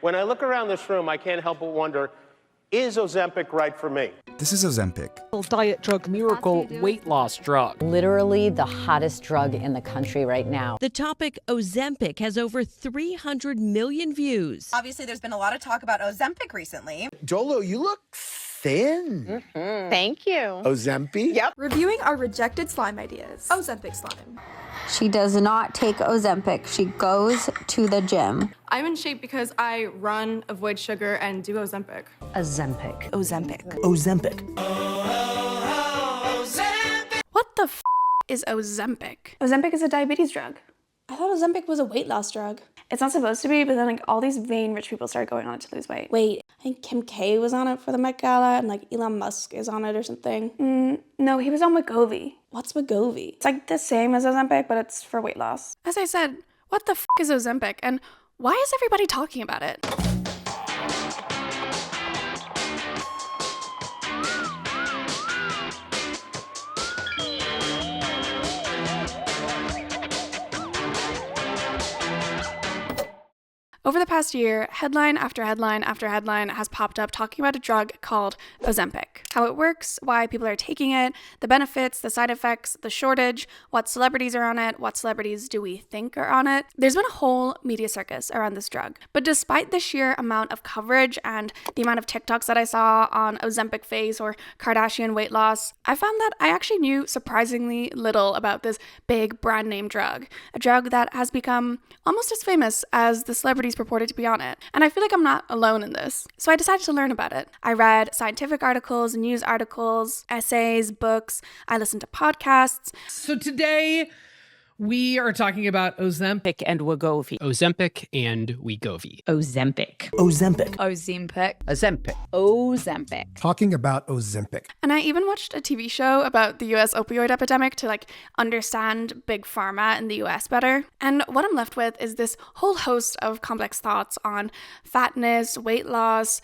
When I look around this room, I can't help but wonder, is Ozempic right for me? This is Ozempic. Diet drug miracle weight loss drug. Literally the hottest drug in the country right now. The topic Ozempic has over 300 million views. Obviously, there's been a lot of talk about Ozempic recently. Dolo, you look thin. Thank you. Ozempic? Yep. Reviewing our rejected slime ideas. Ozempic slime. She does not take Ozempic. She goes to the gym. I'm in shape because I run, avoid sugar, and do Ozempic. Ozempic. Ozempic. Ozempic. What the f is Ozempic? Ozempic is a diabetes drug. I thought Ozempic was a weight loss drug. It's not supposed to be, but then like all these vain rich people started going on it to lose weight. Wait, I think Kim K was on it for the Met Gala, and like Elon Musk is on it or something. No, he was on Wegovy. What's Wegovy? It's like the same as Ozempic, but it's for weight loss. As I said, what the f is Ozempic, and why is everybody talking about it? Over the past year, headline after headline after headline has popped up talking about a drug called Ozempic. How it works, why people are taking it, the benefits, the side effects, the shortage, what celebrities are on it, what celebrities do we think are on it. There's been a whole media circus around this drug. But despite the sheer amount of coverage and the amount of TikToks that I saw on Ozempic face or Kardashian weight loss, I found that I actually knew surprisingly little about this big brand name drug. A drug that has become almost as famous as the celebrities purported to be on it. And I feel like I'm not alone in this. So I decided to learn about it. I read scientific articles, news articles, essays, books. I listened to podcasts. So today we are talking about Ozempic and Wegovy. Ozempic and Wegovy. Ozempic. Ozempic. Ozempic. Ozempic. Ozempic. Talking about Ozempic. And I even watched a TV show about the US opioid epidemic to like understand Big Pharma in the US better. And what I'm left with is this whole host of complex thoughts on fatness, weight loss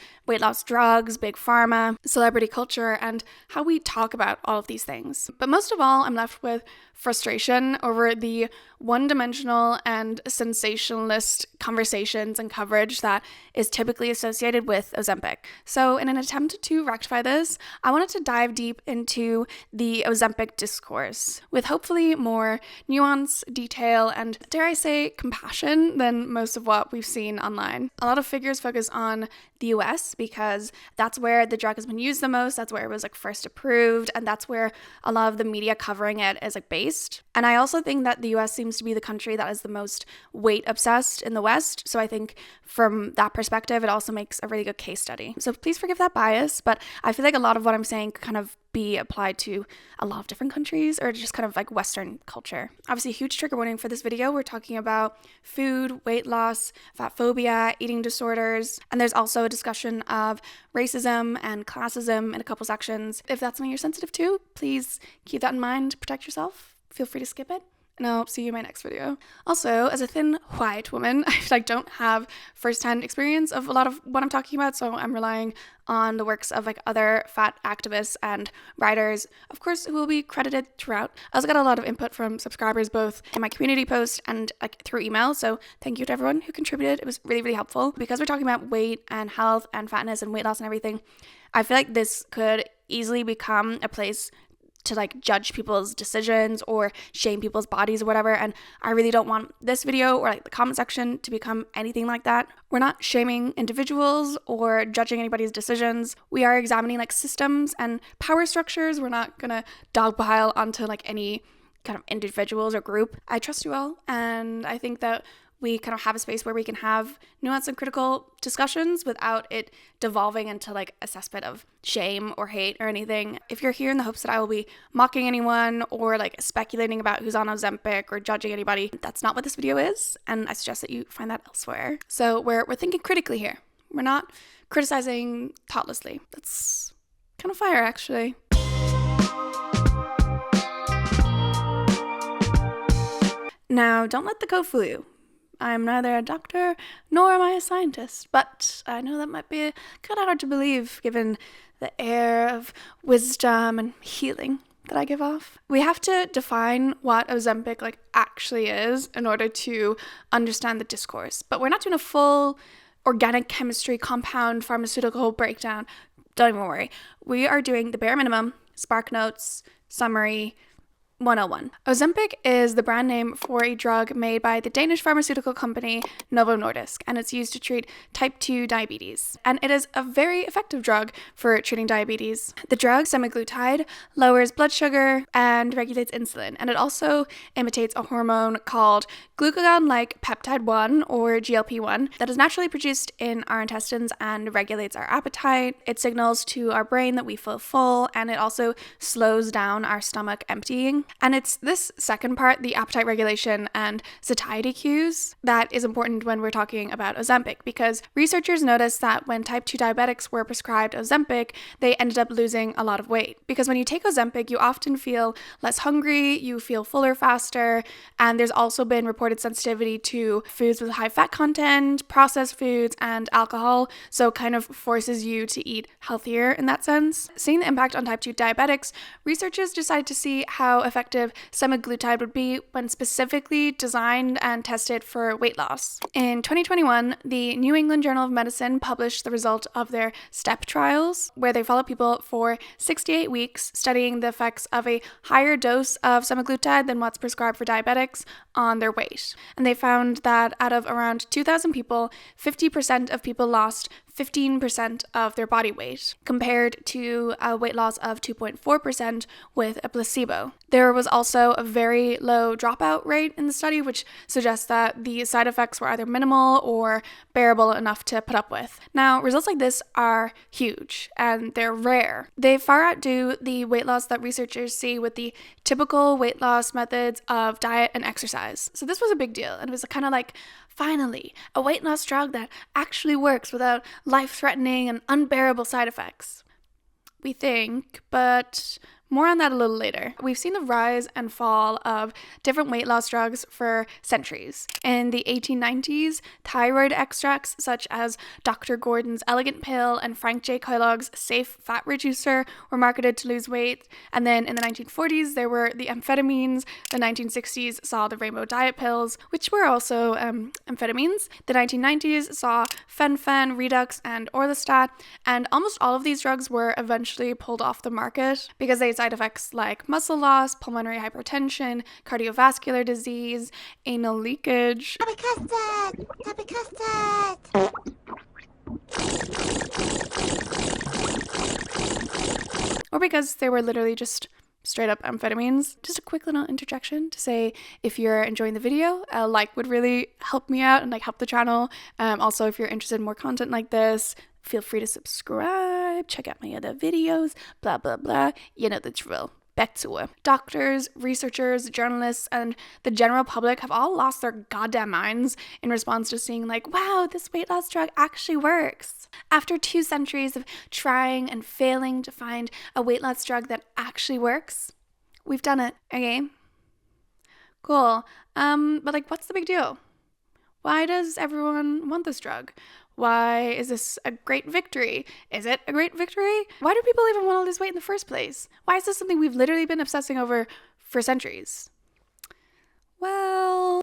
drugs, Big Pharma, celebrity culture, and how we talk about all of these things. But most of all, I'm left with frustration over the one-dimensional and sensationalist conversations and coverage that is typically associated with Ozempic. So in an attempt to rectify this, I wanted to dive deep into the Ozempic discourse with hopefully more nuance, detail, and dare I say compassion than most of what we've seen online. A lot of figures focus on the US because that's where the drug has been used the most, that's where it was like first approved, and that's where a lot of the media covering it is like based. And I also think that the US seems to be the country that is the most weight obsessed in the West. So I think from that perspective, it also makes a really good case study. So please forgive that bias, but I feel like a lot of what I'm saying could kind of be applied to a lot of different countries or just kind of like Western culture. Obviously, huge trigger warning for this video. We're talking about food, weight loss, fatphobia, eating disorders, and there's also a discussion of racism and classism in a couple sections. If that's something you're sensitive to, please keep that in mind. Protect yourself. Feel free to skip it. And I'll see you in my next video. Also, as a thin white woman, I don't have firsthand experience of a lot of what I'm talking about, so I'm relying on the works of like other fat activists and writers, of course, who will be credited throughout. I also got a lot of input from subscribers, both in my community post and like through email. So thank you to everyone who contributed. It was really, really helpful because we're talking about weight and health and fatness and weight loss and everything. I feel like this could easily become a place to like judge people's decisions or shame people's bodies or whatever, and I really don't want this video or like the comment section to become anything like that. We're not shaming individuals or judging anybody's decisions. We are examining like systems and power structures. We're not gonna dogpile onto like any kind of individuals or group. I trust you all, and I think that we kind of have a space where we can have nuanced and critical discussions without it devolving into like a cesspit of shame or hate or anything. If you're here in the hopes that I will be mocking anyone or like speculating about who's on Ozempic or judging anybody, that's not what this video is, and I suggest that you find that elsewhere. So we're thinking critically here. We're not criticizing thoughtlessly. That's kind of fire, actually. Now, don't let the code fool you. I'm neither a doctor nor am I a scientist, but I know that might be kind of hard to believe given the air of wisdom and healing that I give off. We have to define what Ozempic actually is in order to understand the discourse, but we're not doing a full organic chemistry, compound, pharmaceutical breakdown. Don't even worry. We are doing the bare minimum, Spark Notes, summary, 101. Ozempic is the brand name for a drug made by the Danish pharmaceutical company Novo Nordisk, and it's used to treat type 2 diabetes. And it is a very effective drug for treating diabetes. The drug, semaglutide, lowers blood sugar and regulates insulin, and it also imitates a hormone called glucagon-like peptide 1, or GLP-1, that is naturally produced in our intestines and regulates our appetite. It signals to our brain that we feel full, and it also slows down our stomach emptying. And it's this second part, the appetite regulation and satiety cues, that is important when we're talking about Ozempic, because researchers noticed that when type 2 diabetics were prescribed Ozempic, they ended up losing a lot of weight. Because when you take Ozempic, you often feel less hungry, you feel fuller faster, and there's also been reported sensitivity to foods with high fat content, processed foods, and alcohol, so kind of forces you to eat healthier in that sense. Seeing the impact on type 2 diabetics, researchers decided to see how effective semaglutide would be when specifically designed and tested for weight loss. In 2021, the New England Journal of Medicine published the result of their STEP trials, where they followed people for 68 weeks, studying the effects of a higher dose of semaglutide than what's prescribed for diabetics on their weight. And they found that out of around 2,000 people, 50% of people lost 15% of their body weight, compared to a weight loss of 2.4% with a placebo. There was also a very low dropout rate in the study, which suggests that the side effects were either minimal or bearable enough to put up with. Now, results like this are huge, and they're rare. They far outdo the weight loss that researchers see with the typical weight loss methods of diet and exercise. So this was a big deal, and it was kind of like, finally, a weight loss drug that actually works without life-threatening and unbearable side effects. We think, but more on that a little later. We've seen the rise and fall of different weight loss drugs for centuries. In the 1890s, thyroid extracts such as Dr. Gordon's Elegant Pill and Frank J. Kellogg's Safe Fat Reducer were marketed to lose weight. And then in the 1940s, there were the amphetamines. The 1960s saw the Rainbow Diet Pills, which were also amphetamines. The 1990s saw Fen-Phen, Redux, and Orlistat. And almost all of these drugs were eventually pulled off the market because they had side effects like muscle loss, pulmonary hypertension, cardiovascular disease, anal leakage. Or because they were literally just straight up amphetamines. Just a quick little interjection to say, if you're enjoying the video, a like would really help me out and help the channel. Also, if you're interested in more content like this, feel free to subscribe, check out my other videos, blah, blah, blah. You know the drill. Back to it. Doctors, researchers, journalists, and the general public have all lost their goddamn minds in response to seeing wow, this weight loss drug actually works. After 2 centuries of trying and failing to find a weight loss drug that actually works, we've done it, okay? Cool. But what's the big deal? Why does everyone want this drug? Why is this a great victory? Is it a great victory? Why do people even want to lose weight in the first place? Why is this something we've literally been obsessing over for centuries? Well,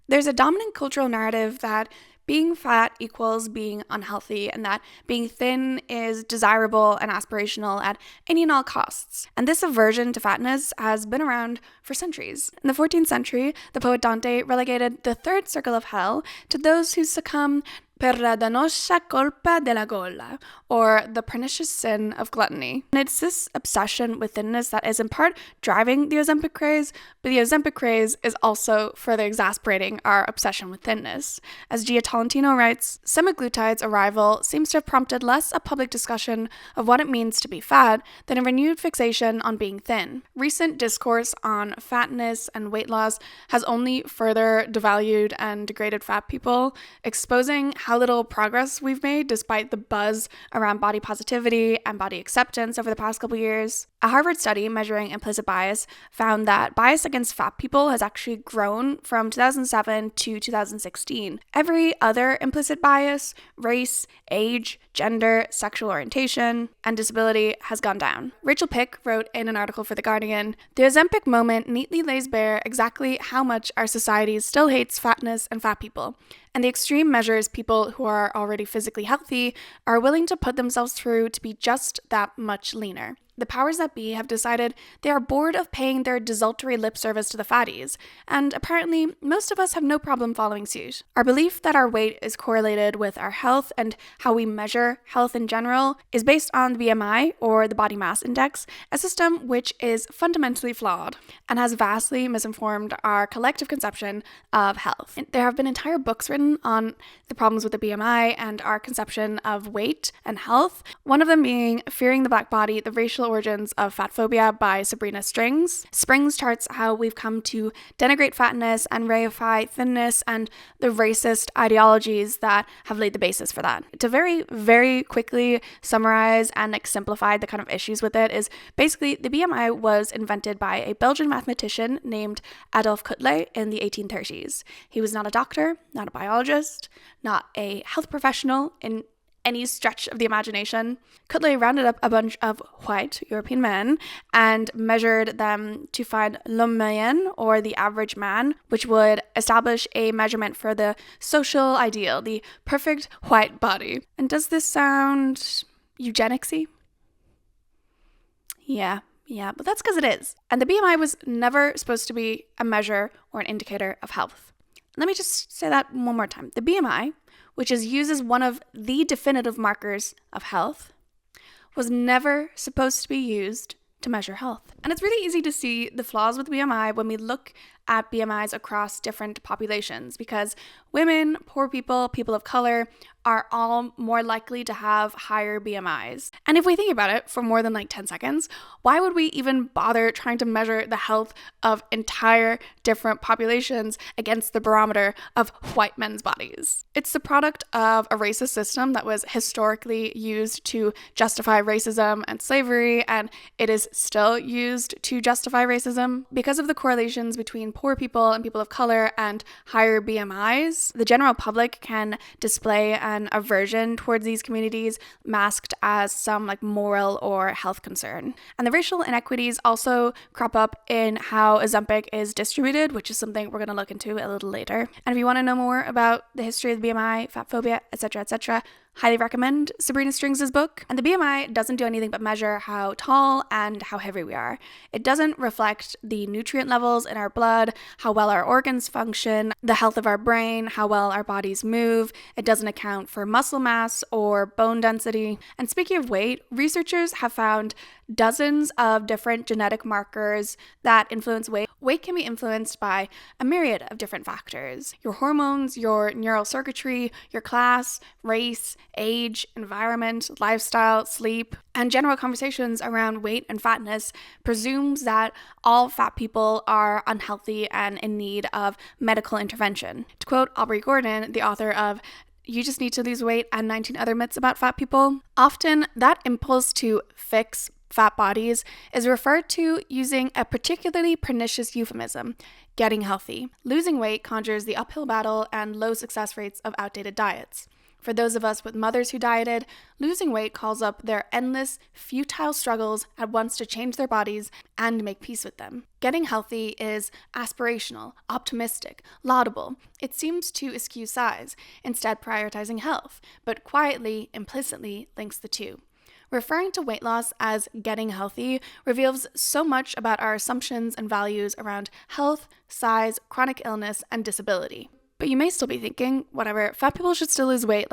there's a dominant cultural narrative that being fat equals being unhealthy, and that being thin is desirable and aspirational at any and all costs. And this aversion to fatness has been around for centuries. In the 14th century, the poet Dante relegated the third circle of hell to those who succumb per la danosa colpa della gola, or the pernicious sin of gluttony. And it's this obsession with thinness that is in part driving the Ozempic craze, but the Ozempic craze is also further exasperating our obsession with thinness. As Gia Tolentino writes, semaglutide's arrival seems to have prompted less a public discussion of what it means to be fat than a renewed fixation on being thin. Recent discourse on fatness and weight loss has only further devalued and degraded fat people, exposing how little progress we've made despite the buzz around body positivity and body acceptance over the past couple years. A Harvard study measuring implicit bias found that bias against fat people has actually grown from 2007 to 2016. Every other implicit bias, race, age, gender, sexual orientation, and disability has gone down. Rachel Pick wrote in an article for The Guardian, "The Ozempic moment neatly lays bare exactly how much our society still hates fatness and fat people, and the extreme measures people who are already physically healthy are willing to put themselves through to be just that much leaner. The powers that be have decided they are bored of paying their desultory lip service to the fatties, and apparently most of us have no problem following suit. Our belief that our weight is correlated with our health and how we measure health in general is based on the BMI, or the body mass index, a system which is fundamentally flawed and has vastly misinformed our collective conception of health. There have been entire books written on the problems with the BMI and our conception of weight and health, one of them being Fearing the Black Body, The Racial Origins of Fatphobia by Sabrina. Springs charts how we've come to denigrate fatness and reify thinness and the racist ideologies that have laid the basis for that. To very, very quickly summarize and simplify the kind of issues with it is basically the BMI was invented by a Belgian mathematician named Adolf Kutle in the 1830s. He was not a doctor, not a biologist, not a health professional in any stretch of the imagination. Kutle rounded up a bunch of white European men and measured them to find l'homme moyen, or the average man, which would establish a measurement for the social ideal, the perfect white body. And does this sound eugenicsy? Yeah, but that's because it is. And the BMI was never supposed to be a measure or an indicator of health. Let me just say that one more time. The BMI, which is used as one of the definitive markers of health, was never supposed to be used to measure health. And it's really easy to see the flaws with BMI when we look at BMIs across different populations, because women, poor people, people of color are all more likely to have higher BMIs. And if we think about it for more than 10 seconds, why would we even bother trying to measure the health of entire different populations against the barometer of white men's bodies? It's the product of a racist system that was historically used to justify racism and slavery, and it is still used to justify racism. Because of the correlations between poor people and people of color and higher BMIs, the general public can display an aversion towards these communities masked as some moral or health concern. And the racial inequities also crop up in how Ozempic is distributed, which is something we're going to look into a little later. And if you want to know more about the history of the BMI, fat phobia, etc., highly recommend Sabrina Strings' book. And the BMI doesn't do anything but measure how tall and how heavy we are. It doesn't reflect the nutrient levels in our blood, how well our organs function, the health of our brain, how well our bodies move. It doesn't account for muscle mass or bone density. And speaking of weight, researchers have found dozens of different genetic markers that influence weight. Weight can be influenced by a myriad of different factors: your hormones, your neural circuitry, your class, race, age, environment, lifestyle, sleep. And general conversations around weight and fatness presumes that all fat people are unhealthy and in need of medical intervention. To quote Aubrey, the author of You Just Need to Lose Weight and 19 Other Myths About Fat People, often that impulse to fix fat bodies is referred to using a particularly pernicious euphemism: getting healthy. Losing weight conjures the uphill battle and low success rates of outdated diets. For those of us with mothers who dieted, losing weight calls up their endless, futile struggles at once to change their bodies and make peace with them. Getting healthy is aspirational, optimistic, laudable. It seems to eschew size, instead prioritizing health, but quietly, implicitly links the two. Referring to weight loss as getting healthy reveals so much about our assumptions and values around health, size, chronic illness, and disability. But you may still be thinking, whatever, fat people should still lose weight.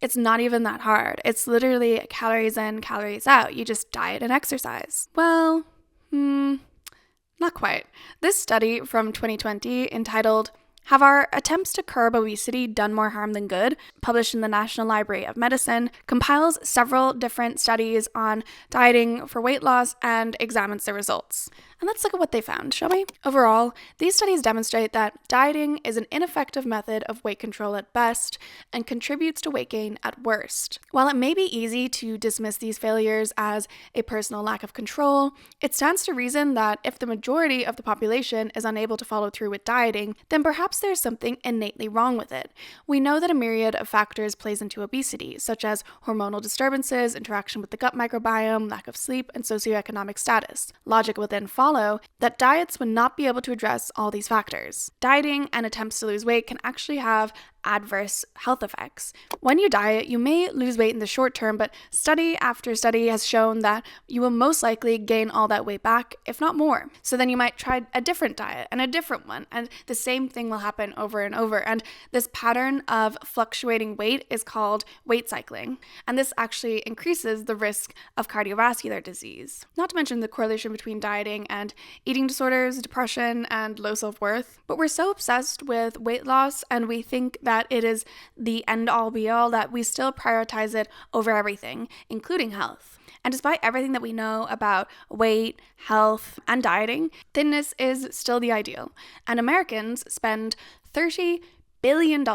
It's not even that hard. It's literally calories in, calories out. You just diet and exercise. Well, not quite. This study from 2020 entitled Have Our Attempts to Curb Obesity Done More Harm Than Good?, published in the National Library of Medicine, compiles several different studies on dieting for weight loss and examines the results. And let's look at what they found, shall we? Overall, these studies demonstrate that dieting is an ineffective method of weight control at best and contributes to weight gain at worst. While it may be easy to dismiss these failures as a personal lack of control, it stands to reason that if the majority of the population is unable to follow through with dieting, then perhaps there's something innately wrong with it. We know that a myriad of factors plays into obesity, such as hormonal disturbances, interaction with the gut microbiome, lack of sleep, and socioeconomic status. Logic would then follow that diets would not be able to address all these factors. Dieting and attempts to lose weight can actually have adverse health effects. When you diet, you may lose weight in the short term, but study after study has shown that you will most likely gain all that weight back, if not more. So then you might try a different diet and a different one, and the same thing will happen over and over. And this pattern of fluctuating weight is called weight cycling. And this actually increases the risk of cardiovascular disease. Not to mention the correlation between dieting and eating disorders, depression, and low self-worth. But we're so obsessed with weight loss, and we think that it is the end-all be-all that we still prioritize it over everything, including health. And despite everything that we know about weight, health, and dieting, thinness is still the ideal. And Americans spend $30 billion,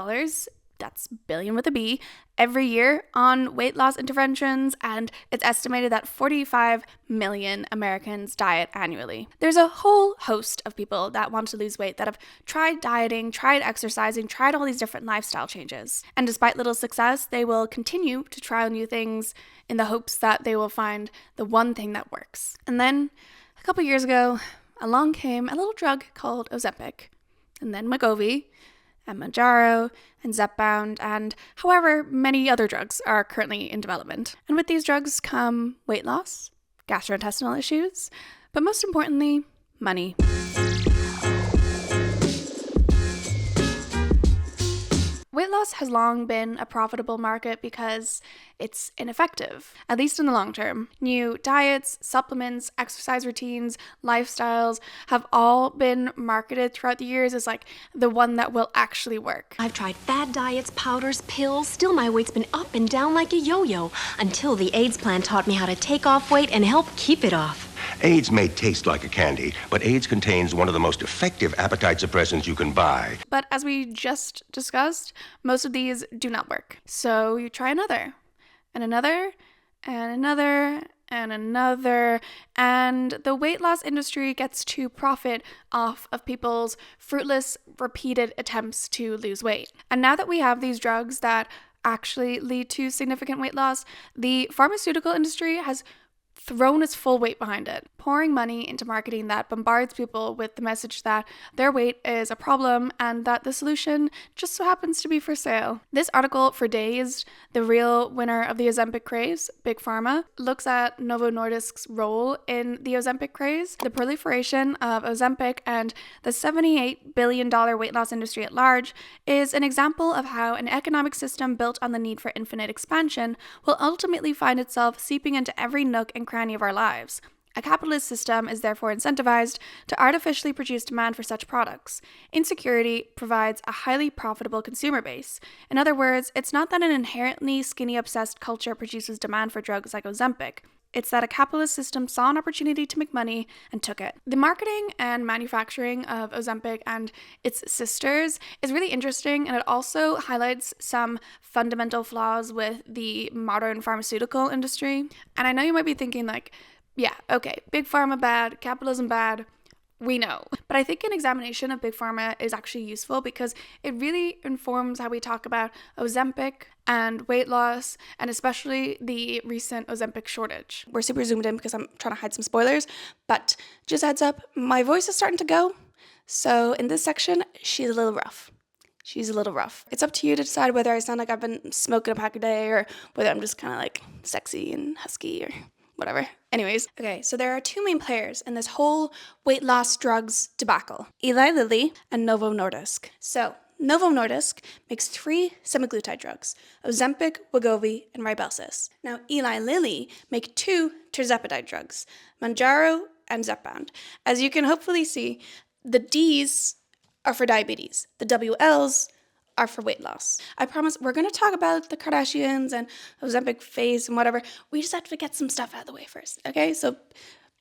that's billion with a B, every year on weight loss interventions, and it's estimated that 45 million Americans diet annually. There's a whole host of people that want to lose weight that have tried dieting, tried exercising, tried all these different lifestyle changes. And despite little success, they will continue to try new things in the hopes that they will find the one thing that works. And then, a couple years ago, along came a little drug called Ozempic, and then Wegovy, and Mounjaro, and Zepbound, and however many other drugs are currently in development. And with these drugs come weight loss, gastrointestinal issues, but most importantly, money. Weight loss has long been a profitable market because it's ineffective, at least in the long term. New diets, supplements, exercise routines, lifestyles have all been marketed throughout the years as like the one that will actually work. I've tried fad diets, powders, pills, still my weight's been up and down like a yo-yo until the AIDS plan taught me how to take off weight and help keep it off. AIDS may taste like a candy, but AIDS contains one of the most effective appetite suppressants you can buy. But as we just discussed, most of these do not work. So you try another, and another, and another, and another, and the weight loss industry gets to profit off of people's fruitless, repeated attempts to lose weight. And now that we have these drugs that actually lead to significant weight loss, the pharmaceutical industry has thrown its full weight behind it, pouring money into marketing that bombards people with the message that their weight is a problem and that the solution just so happens to be for sale. This article for Dazed, the real winner of the Ozempic craze, Big Pharma, looks at Novo Nordisk's role in the Ozempic craze, the proliferation of Ozempic, and the $78 billion weight loss industry at large is an example of how an economic system built on the need for infinite expansion will ultimately find itself seeping into every nook and cranny of our lives. A capitalist system is therefore incentivized to artificially produce demand for such products. Insecurity provides a highly profitable consumer base. In other words, it's not that an inherently skinny-obsessed culture produces demand for drugs like Ozempic. It's that a capitalist system saw an opportunity to make money and took it. The marketing and manufacturing of Ozempic and its sisters is really interesting, and it also highlights some fundamental flaws with the modern pharmaceutical industry. And I know you might be thinking like, yeah, okay, Big Pharma bad, capitalism bad, we know. But I think an examination of Big Pharma is actually useful because it really informs how we talk about Ozempic and weight loss, and especially the recent Ozempic shortage. We're super zoomed in because I'm trying to hide some spoilers, but just a heads up, my voice is starting to go. So in this section, she's a little rough. She's a little rough. It's up to you to decide whether I sound like I've been smoking a pack a day or whether I'm just kind of like sexy and husky or whatever. Anyways, okay, so there are two main players in this whole weight loss drugs debacle, Eli Lilly and Novo Nordisk. So Novo Nordisk makes 3 semaglutide drugs, Ozempic, Wegovy, and Rybelsus. Now, Eli Lilly make 2 tirzepatide drugs, Mounjaro and Zepbound. As you can hopefully see, the D's are for diabetes. The WLs are for weight loss. I promise we're going to talk about the Kardashians and Ozempic phase and whatever. We just have to get some stuff out of the way first, okay? So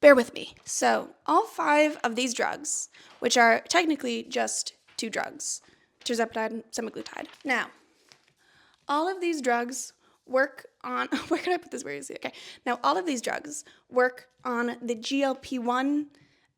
Bear with me. So all 5 of these drugs, which are technically just 2 drugs, tirzepatide and semaglutide. Now, all of these drugs work on, where can I put this where you see? Okay. Now, all of these drugs work on the GLP-1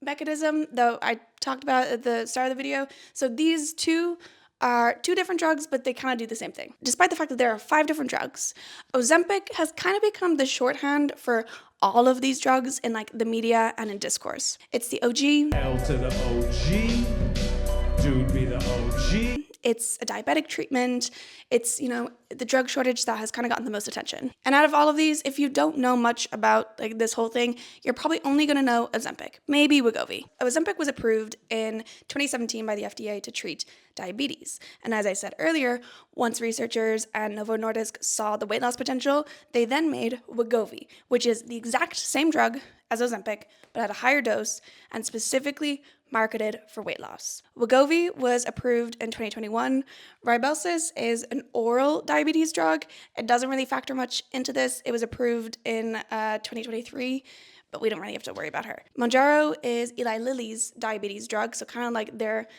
mechanism, though I talked about at the start of the video. So these 2 are 2 different drugs, but they kind of do the same thing. Despite the fact that there are 5 different drugs, Ozempic has kind of become the shorthand for all of these drugs in like the media and in discourse. It's the OG. L to the OG. Dude be the OG. It's a diabetic treatment. It's, you know, the drug shortage that has kind of gotten the most attention. And out of all of these, if you don't know much about like this whole thing, you're probably only going to know Ozempic, maybe Wegovy. Ozempic was approved in 2017 by the FDA to treat diabetes. And as I said earlier, once researchers and Novo Nordisk saw the weight loss potential, they then made Wegovy, which is the exact same drug as Ozempic, but at a higher dose and specifically marketed for weight loss. Wegovy was approved in 2021. Rybelsus is an oral diabetes drug. It doesn't really factor much into this. It was approved in 2023, but we don't really have to worry about her. Mounjaro is Eli Lilly's diabetes drug, so kind of like their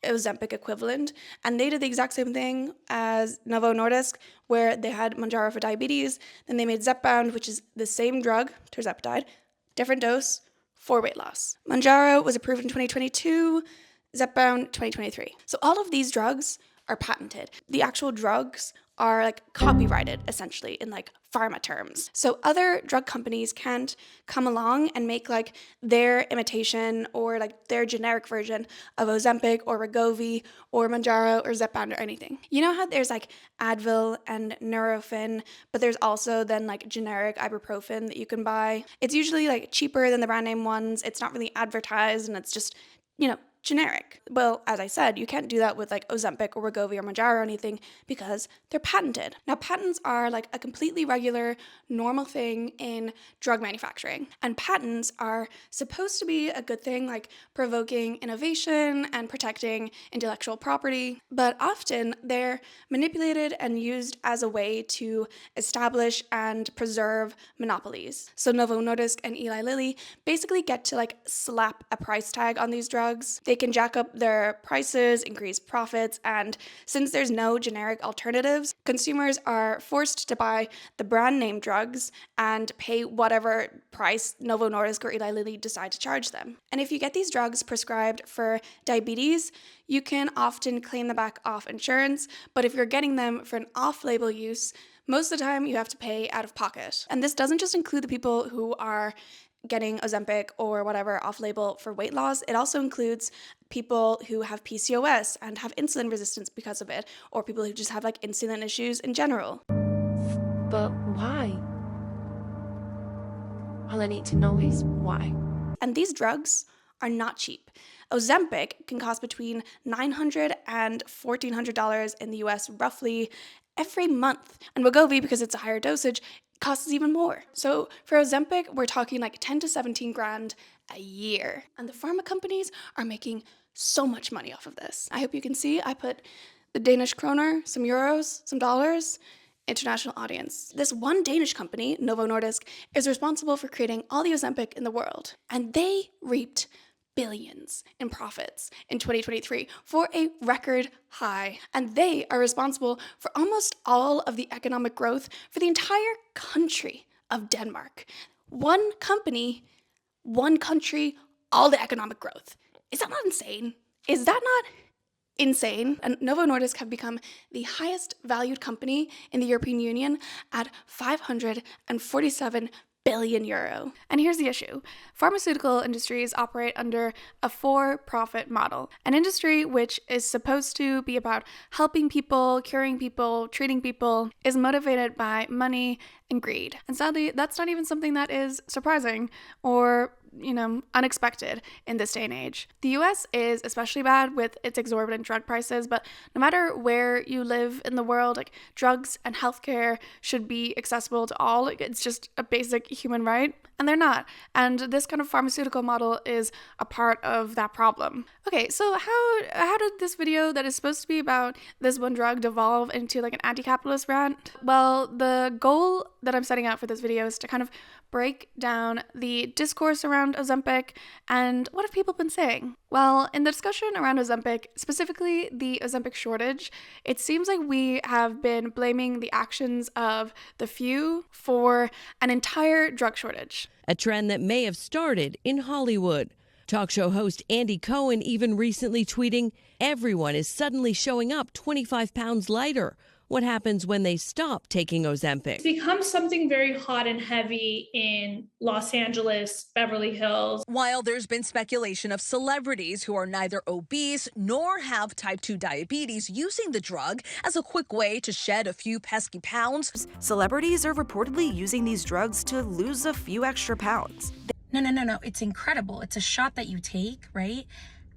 Ozempic equivalent, and they did the exact same thing as Novo Nordisk, where they had Mounjaro for diabetes, then they made Zepbound, which is the same drug, tirzepatide, different dose, for weight loss. Mounjaro was approved in 2022, Zepbound 2023. So all of these drugs are patented. The actual drugs are like copyrighted essentially in like pharma terms. So other drug companies can't come along and make like their imitation or like their generic version of Ozempic or Wegovy or Mounjaro or Zepbound or anything. You know how there's like Advil and Nurofen, but there's also then like generic ibuprofen that you can buy. It's usually like cheaper than the brand name ones. It's not really advertised and it's just, you know, generic. Well, as I said, you can't do that with like Ozempic or Wegovy or Mounjaro or anything because they're patented. Now, patents are like a completely regular, normal thing in drug manufacturing. And patents are supposed to be a good thing, like provoking innovation and protecting intellectual property. But often they're manipulated and used as a way to establish and preserve monopolies. So Novo Nordisk and Eli Lilly basically get to like slap a price tag on these drugs. They can jack up their prices, increase profits, and since there's no generic alternatives, consumers are forced to buy the brand name drugs and pay whatever price Novo Nordisk or Eli Lilly decide to charge them. And if you get these drugs prescribed for diabetes, you can often claim them back off insurance, but if you're getting them for an off-label use, most of the time you have to pay out of pocket. And this doesn't just include the people who are getting Ozempic or whatever off-label for weight loss. It also includes people who have PCOS and have insulin resistance because of it, or people who just have like insulin issues in general. But why? All I need to know is why. And these drugs are not cheap. Ozempic can cost between $900 and $1,400 in the US roughly every month. And Wegovy, because it's a higher dosage, costs even more. So for Ozempic, we're talking like 10 to 17 grand a year. And the pharma companies are making so much money off of this. I hope you can see I put the Danish kroner, some euros, some dollars, international audience. This one Danish company, Novo Nordisk, is responsible for creating all the Ozempic in the world. And they reaped billions in profits in 2023 for a record high. And they are responsible for almost all of the economic growth for the entire country of Denmark. One company, one country, all the economic growth. Is that not insane? Is that not insane? And Novo Nordisk have become the highest valued company in the European Union at 547 billion euro. And here's the issue. Pharmaceutical industries operate under a for-profit model, an industry which is supposed to be about helping people, curing people, treating people, is motivated by money and greed. And sadly, that's not even something that is surprising or unexpected in this day and age. The US is especially bad with its exorbitant drug prices, but no matter where you live in the world, like drugs and healthcare should be accessible to all. It's just a basic human right, and they're not. And this kind of pharmaceutical model is a part of that problem. Okay, so how did this video that is supposed to be about this one drug devolve into like an anti-capitalist rant? Well, the goal that I'm setting out for this video is to kind of break down the discourse around Ozempic and what have people been saying. Well, in the discussion around Ozempic, specifically the Ozempic shortage, it seems like we have been blaming the actions of the few for an entire drug shortage. A trend that may have started in Hollywood. Talk show host Andy Cohen even recently tweeting, "Everyone is suddenly showing up 25 pounds lighter. What happens when they stop taking Ozempic?" It's become something very hot and heavy in Los Angeles, Beverly Hills. While there's been speculation of celebrities who are neither obese nor have type 2 diabetes using the drug as a quick way to shed a few pesky pounds. Celebrities are reportedly using these drugs to lose a few extra pounds. No. It's incredible. It's a shot that you take, right?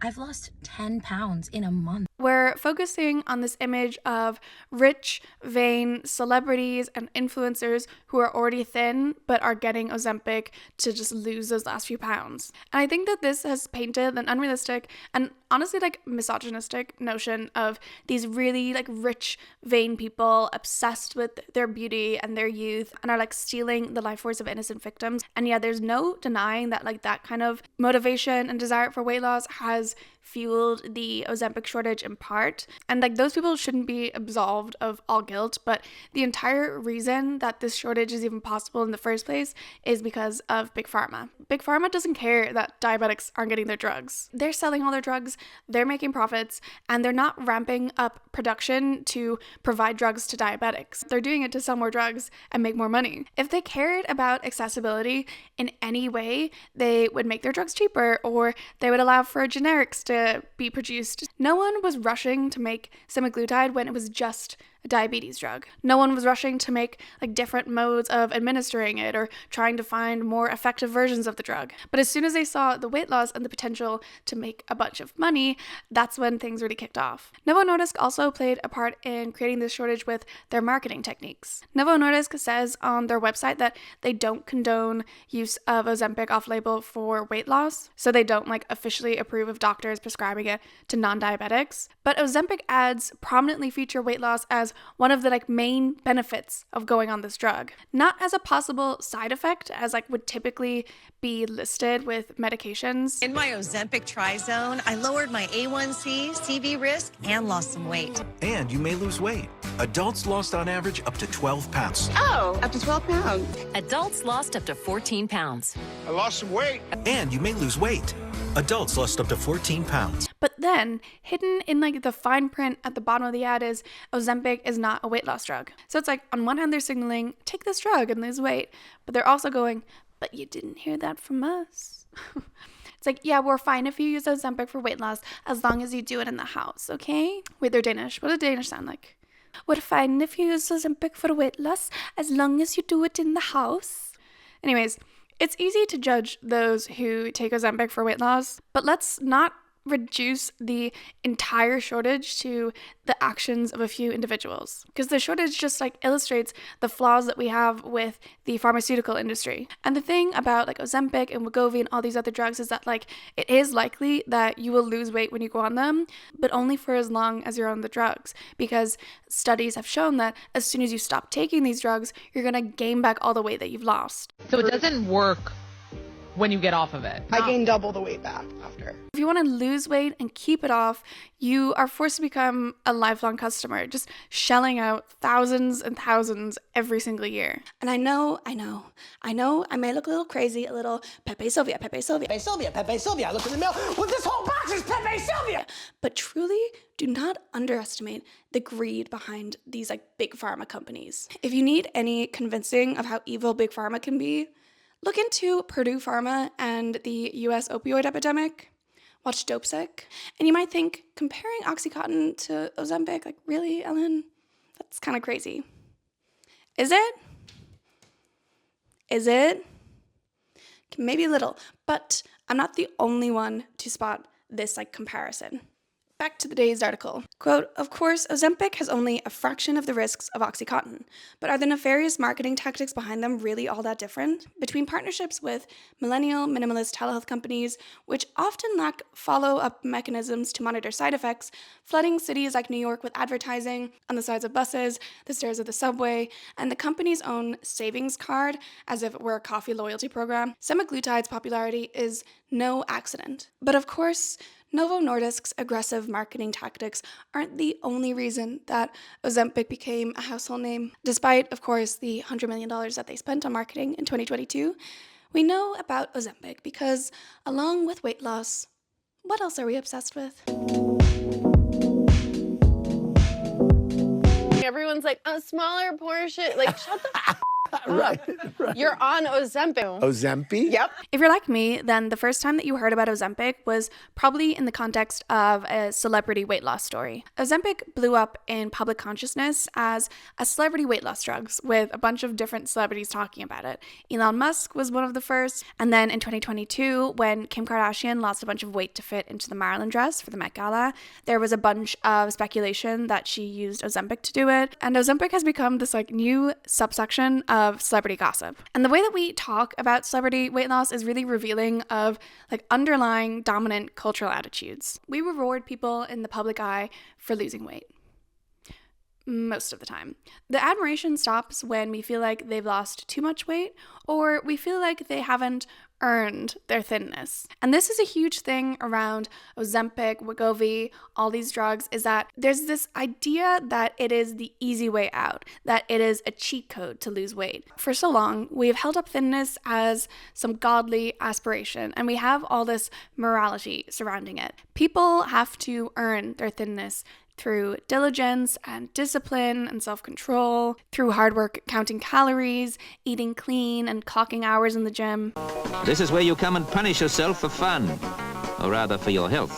I've lost 10 pounds in a month. We're focusing on this image of rich, vain celebrities and influencers who are already thin but are getting Ozempic to just lose those last few pounds. And I think that this has painted an unrealistic and honestly misogynistic notion of these really rich, vain people obsessed with their beauty and their youth and are stealing the life force of innocent victims. And yeah, there's no denying that that kind of motivation and desire for weight loss has fueled the Ozempic shortage in part. And those people shouldn't be absolved of all guilt, but the entire reason that this shortage is even possible in the first place is because of Big Pharma. Big Pharma doesn't care that diabetics aren't getting their drugs. They're selling all their drugs, they're making profits, and they're not ramping up production to provide drugs to diabetics. They're doing it to sell more drugs and make more money. If they cared about accessibility in any way, they would make their drugs cheaper, or they would allow for generics to be produced. No one was rushing to make semaglutide when it was just a diabetes drug. No one was rushing to make different modes of administering it or trying to find more effective versions of the drug. But as soon as they saw the weight loss and the potential to make a bunch of money, that's when things really kicked off. Novo Nordisk also played a part in creating this shortage with their marketing techniques. Novo Nordisk says on their website that they don't condone use of Ozempic off-label for weight loss, so they don't officially approve of doctors prescribing it to non-diabetics. But Ozempic ads prominently feature weight loss as one of the main benefits of going on this drug, not as a possible side effect as would typically be listed with medications. In my Ozempic Tri-Zone, I lowered my A1C, CV risk, and lost some weight. And you may lose weight. Adults lost on average up to 12 pounds. Oh, up to 12 pounds. Adults lost up to 14 pounds. I lost some weight. And you may lose weight. Adults lost up to 14 pounds. But then, hidden in the fine print at the bottom of the ad is Ozempic is not a weight loss drug. So it's on one hand they're signaling, take this drug and lose weight. But they're also going, but you didn't hear that from us. It's yeah, we're fine if you use Ozempic for weight loss as long as you do it in the house, okay? Wait, they're Danish. What does Danish sound like? We're fine if you use Ozempic for weight loss as long as you do it in the house. Anyways, it's easy to judge those who take Ozempic for weight loss, but let's not reduce the entire shortage to the actions of a few individuals, because the shortage just illustrates the flaws that we have with the pharmaceutical industry. And the thing about Ozempic and Wegovy and all these other drugs is that it is likely that you will lose weight when you go on them, but only for as long as you're on the drugs, because studies have shown that as soon as you stop taking these drugs, you're going to gain back all the weight that you've lost. So it doesn't work when you get off of it. I gained double the weight back after. If you want to lose weight and keep it off, you are forced to become a lifelong customer, just shelling out thousands and thousands every single year. And I know, I may look a little crazy, a little Pepe Sylvia. Look in the middle. Well, this whole box is Pepe Sylvia. But truly, do not underestimate the greed behind these big pharma companies. If you need any convincing of how evil big pharma can be, look into Purdue Pharma and the US opioid epidemic. Watch Dopesick. And you might think, comparing OxyContin to Ozempic, really, Ellen? That's kind of crazy. Is it? Is it? Maybe a little. But I'm not the only one to spot this comparison. Back to the day's article. Quote, of course, Ozempic has only a fraction of the risks of OxyContin, but are the nefarious marketing tactics behind them really all that different? Between partnerships with millennial minimalist telehealth companies, which often lack follow-up mechanisms to monitor side effects, flooding cities like New York with advertising on the sides of buses, the stairs of the subway, and the company's own savings card, as if it were a coffee loyalty program, semaglutide's popularity is no accident. But of course, Novo Nordisk's aggressive marketing tactics aren't the only reason that Ozempic became a household name. Despite, of course, the $100 million that they spent on marketing in 2022, we know about Ozempic because, along with weight loss, what else are we obsessed with? Everyone's like, a smaller portion. Like, shut the f*** up. Right. You're on Ozempic. Ozempic? Yep. If you're like me, then the first time that you heard about Ozempic was probably in the context of a celebrity weight loss story. Ozempic blew up in public consciousness as a celebrity weight loss drug, with a bunch of different celebrities talking about it. Elon Musk was one of the first, and then in 2022, when Kim Kardashian lost a bunch of weight to fit into the Marilyn dress for the Met Gala, there was a bunch of speculation that she used Ozempic to do it, and Ozempic has become this like new subsection of celebrity gossip. And the way that we talk about celebrity weight loss is really revealing of like underlying dominant cultural attitudes. We reward people in the public eye for losing weight. Most of the time. The admiration stops when we feel like they've lost too much weight or we feel like they haven't earned their thinness. And this is a huge thing around Ozempic, Wegovy, all these drugs, is that there's this idea that it is the easy way out, that it is a cheat code to lose weight. For so long, we have held up thinness as some godly aspiration, and we have all this morality surrounding it. People have to earn their thinness through diligence and discipline and self-control, through hard work counting calories, eating clean, and clocking hours in the gym. This is where you come and punish yourself for fun, or rather for your health.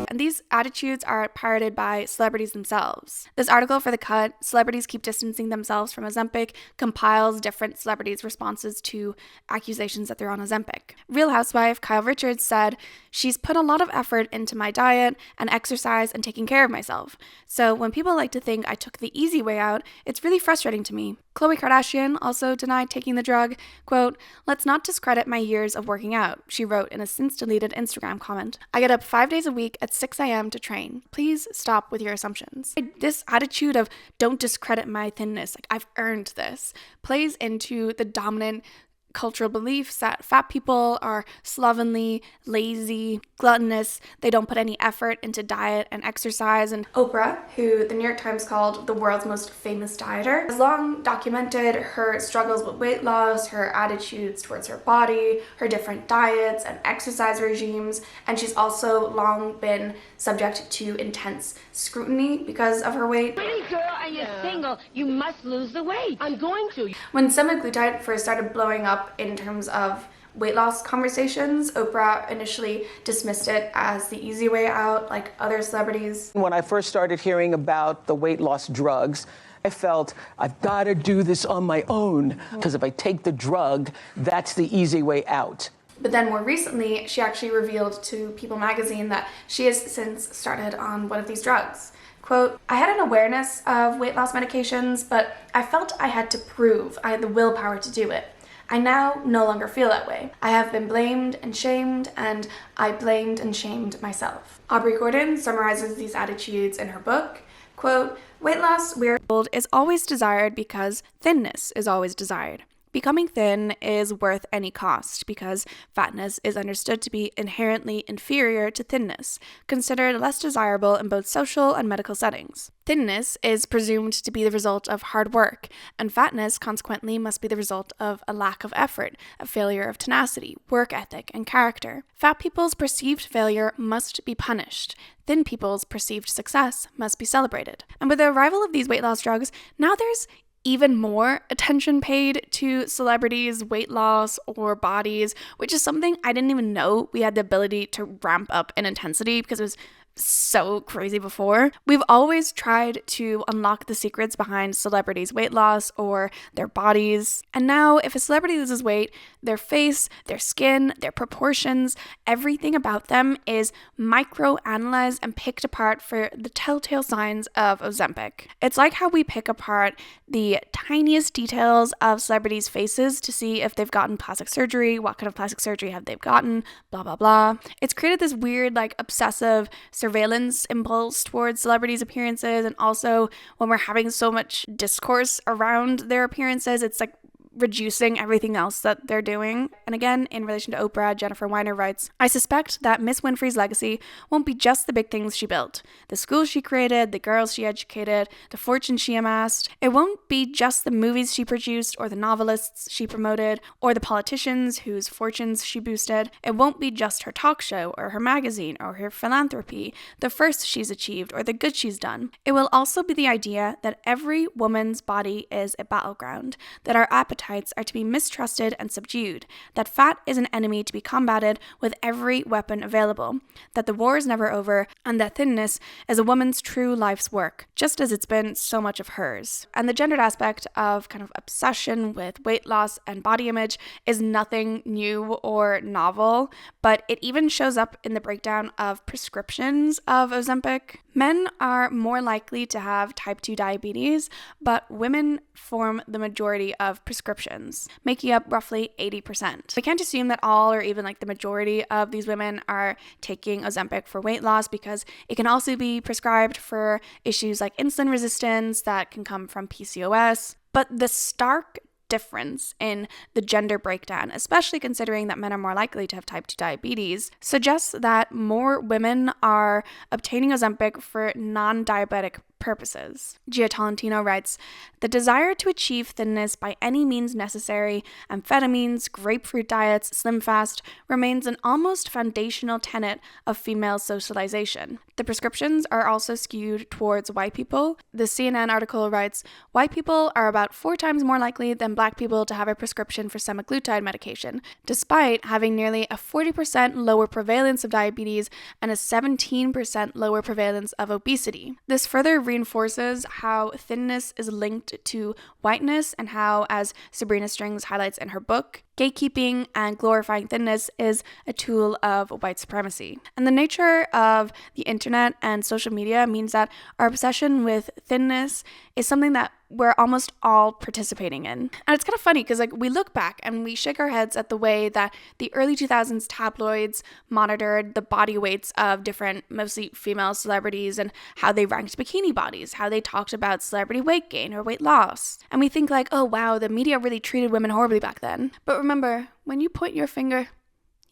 And these attitudes are parroted by celebrities themselves. This article for The Cut, Celebrities Keep Distancing Themselves from Ozempic, compiles different celebrities' responses to accusations that they're on Ozempic. Real Housewife Kyle Richards said, "She's put a lot of effort into my diet and exercise and taking care of myself. So when people like to think I took the easy way out, it's really frustrating to me." Khloe Kardashian also denied taking the drug. Quote, "Let's not discredit my years of working out," she wrote in a since-deleted Instagram comment. "I get up 5 days a week at 6 a.m. to train. Please stop with your assumptions." This attitude of don't discredit my thinness, like I've earned this, plays into the dominant cultural beliefs that fat people are slovenly, lazy, gluttonous, they don't put any effort into diet and exercise. And Oprah, who the New York Times called the world's most famous dieter, has long documented her struggles with weight loss, her attitudes towards her body, her different diets and exercise regimes, and she's also long been subject to intense scrutiny because of her weight. Pretty girl and you're single, you must lose the weight. I'm going to. When semaglutide first started blowing up in terms of weight loss conversations, Oprah initially dismissed it as the easy way out, like other celebrities. When I first started hearing about the weight loss drugs, I felt I've got to do this on my own, because if I take the drug, that's the easy way out. But then more recently, she actually revealed to People magazine that she has since started on one of these drugs. Quote, "I had an awareness of weight loss medications, but I felt I had to prove I had the willpower to do it. I now no longer feel that way. I have been blamed and shamed, and I blamed and shamed myself." Aubrey Gordon summarizes these attitudes in her book. Quote, "Weight loss, we're told, is always desired because thinness is always desired. Becoming thin is worth any cost because fatness is understood to be inherently inferior to thinness, considered less desirable in both social and medical settings. Thinness is presumed to be the result of hard work, and fatness consequently must be the result of a lack of effort, a failure of tenacity, work ethic, and character. Fat people's perceived failure must be punished. Thin people's perceived success must be celebrated." And with the arrival of these weight loss drugs, now there's even more attention paid to celebrities' weight loss or bodies, which is something I didn't even know we had the ability to ramp up in intensity because it was so crazy before. We've always tried to unlock the secrets behind celebrities' weight loss or their bodies. And now, if a celebrity loses weight, their face, their skin, their proportions, everything about them is micro-analyzed and picked apart for the telltale signs of Ozempic. It's like how we pick apart the tiniest details of celebrities' faces to see if they've gotten plastic surgery, what kind of plastic surgery have they gotten, blah, blah, blah. It's created this weird, like, obsessive surveillance impulse towards celebrities' appearances, and also when we're having so much discourse around their appearances, it's like reducing everything else that they're doing. And again, in relation to Oprah, Jennifer Weiner writes, I suspect that Miss Winfrey's legacy won't be just the big things she built, the schools she created, the girls she educated, the fortune she amassed. It won't be just the movies she produced or the novelists she promoted or the politicians whose fortunes she boosted. It won't be just her talk show or her magazine or her philanthropy, the first she's achieved or the good she's done. It will also be the idea that every woman's body is a battleground, that our appetites are to be mistrusted and subdued, that fat is an enemy to be combated with every weapon available, that the war is never over, and that thinness is a woman's true life's work, just as it's been so much of hers. And the gendered aspect of kind of obsession with weight loss and body image is nothing new or novel, but it even shows up in the breakdown of prescriptions of Ozempic. Men are more likely to have type 2 diabetes, but women form the majority of prescriptions, making up roughly 80%. We can't assume that all or even like the majority of these women are taking Ozempic for weight loss, because it can also be prescribed for issues like insulin resistance that can come from PCOS. But the stark difference in the gender breakdown, especially considering that men are more likely to have type 2 diabetes, suggests that more women are obtaining Ozempic for non-diabetic purposes. Gia Tolentino writes, the desire to achieve thinness by any means necessary, amphetamines, grapefruit diets, slim fast, remains an almost foundational tenet of female socialization. The prescriptions are also skewed towards white people. The CNN article writes, white people are about 4 times more likely than black people to have a prescription for semaglutide medication, despite having nearly a 40% lower prevalence of diabetes and a 17% lower prevalence of obesity. This further reinforces how thinness is linked to whiteness, and how, as Sabrina Strings highlights in her book, gatekeeping and glorifying thinness is a tool of white supremacy. And the nature of the internet and social media means that our obsession with thinness is something that we're almost all participating in. And it's kind of funny because, like, we look back and we shake our heads at the way that the early 2000s tabloids monitored the body weights of different, mostly female celebrities, and how they ranked bikini bodies, how they talked about celebrity weight gain or weight loss. And we think like, oh wow, the media really treated women horribly back then. But remember, when you point your finger,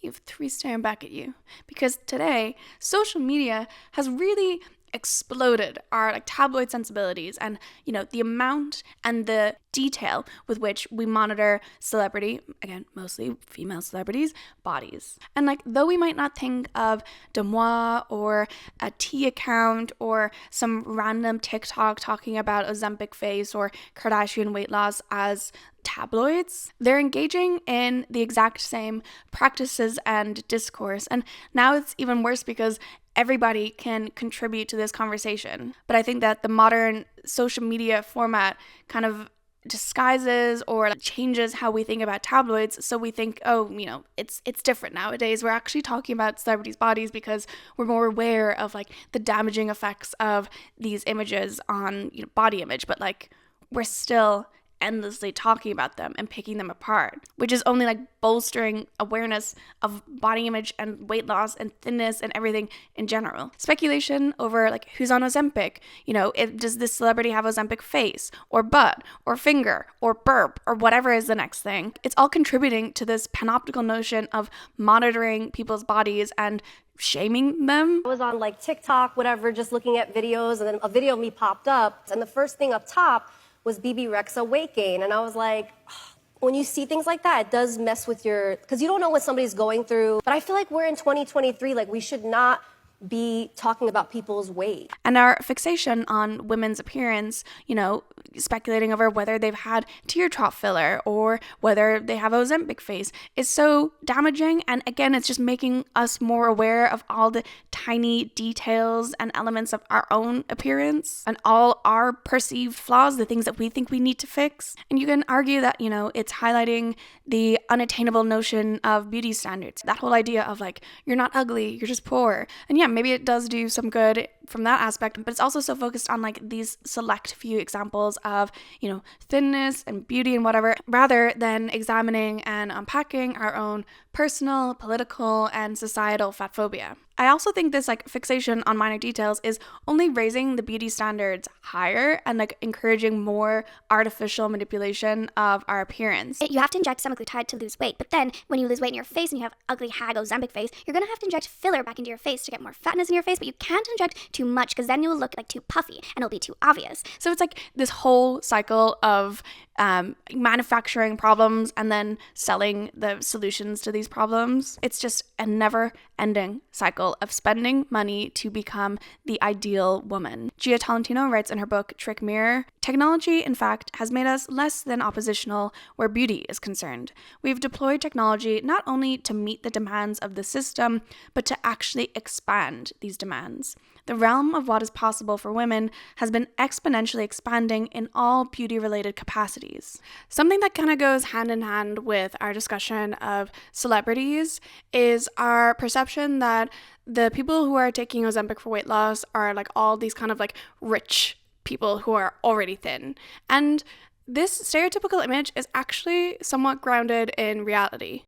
you have 3 staring back at you. Because today, social media has really exploded our like tabloid sensibilities, and the amount and the detail with which we monitor celebrity, again mostly female celebrities, bodies. And like, though we might not think of Demois or a tea account or some random TikTok talking about Ozempic face or Kardashian weight loss as tabloids, they're engaging in the exact same practices and discourse. And now it's even worse because everybody can contribute to this conversation. But I think that the modern social media format kind of disguises or changes how we think about tabloids. So we think, oh, it's different nowadays. We're actually talking about celebrities' bodies because we're more aware of like the damaging effects of these images on body image. But like, we're still endlessly talking about them and picking them apart, which is only like bolstering awareness of body image and weight loss and thinness and everything in general. Speculation over like who's on Ozempic, does this celebrity have Ozempic face or butt or finger or burp or whatever is the next thing. It's all contributing to this panoptical notion of monitoring people's bodies and shaming them. I was on like TikTok, whatever, just looking at videos, and then a video of me popped up, and the first thing up top was BB Rexa weight gain. And I was like, when you see things like that, it does mess with because you don't know what somebody's going through. But I feel like we're in 2023, like we should not be talking about people's weight. And our fixation on women's appearance, speculating over whether they've had tear trough filler or whether they have Ozempic face, is so damaging. And again, it's just making us more aware of all the tiny details and elements of our own appearance and all our perceived flaws, the things that we think we need to fix. And you can argue that, it's highlighting the unattainable notion of beauty standards. That whole idea of like, you're not ugly, you're just poor. And yeah, maybe it does do some good from that aspect, but it's also so focused on like these select few examples of, thinness and beauty and whatever, rather than examining and unpacking our own personal, political, and societal fat phobia. I also think this like fixation on minor details is only raising the beauty standards higher and like encouraging more artificial manipulation of our appearance. You have to inject semaglutide to lose weight, but then when you lose weight in your face and you have ugly hag Ozempic face, you're gonna have to inject filler back into your face to get more fatness in your face, but you can't inject too much because then you'll look like too puffy and it'll be too obvious. So it's like this whole cycle of manufacturing problems and then selling the solutions to these problems. It's just a never-ending cycle of spending money to become the ideal woman. Gia Tolentino writes in her book Trick Mirror, technology, in fact, has made us less than oppositional where beauty is concerned. We've deployed technology not only to meet the demands of the system, but to actually expand these demands. The realm of what is possible for women has been exponentially expanding in all beauty-related capacities. Something that kind of goes hand in hand with our discussion of celebrities is our perception that the people who are taking Ozempic for weight loss are like all these kind of like rich people who are already thin. And this stereotypical image is actually somewhat grounded in reality.